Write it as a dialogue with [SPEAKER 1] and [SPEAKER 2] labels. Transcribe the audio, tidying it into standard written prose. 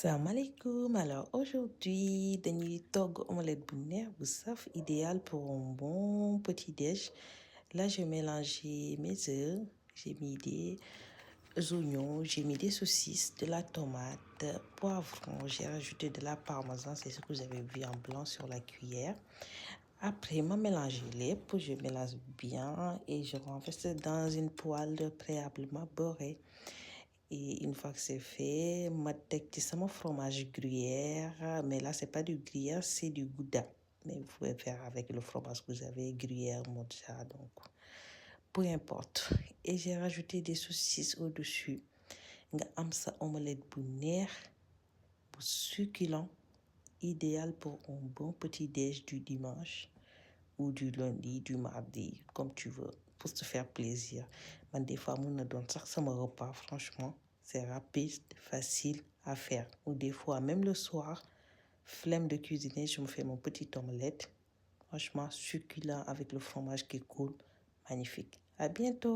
[SPEAKER 1] Salam alaikum. Alors aujourd'hui, dañuy togg omelette bu neex bu saf, idéal pour un bon petit-déj. Là, j'ai mélangé mes œufs, j'ai mis des oignons, j'ai mis des saucisses, de la tomate, poivron, j'ai rajouté de la parmesan, c'est ce que vous avez vu en blanc sur la cuillère. Après, je mélange je mélange bien et je renverse dans une poêle préalablement beurrée. Et une fois que c'est fait, je mets mon fromage gruyère, mais là, c'est pas du gruyère, c'est du gouda. Mais vous pouvez faire avec le fromage que vous avez, gruyère, mozzarella, donc peu importe. Et j'ai rajouté des saucisses au-dessus. Nga am sa omelette bu neex, bu succulent, idéal pour un bon petit-déj du dimanche ou du lundi, du mardi, comme tu veux, pour te faire plaisir. Man, des fois, mon donne ça, ça me repas, franchement. C'est rapide, facile à faire. Ou des fois, même le soir, flemme de cuisiner, je me fais mon petit omelette. Franchement, succulent avec le fromage qui coule. Magnifique. À bientôt.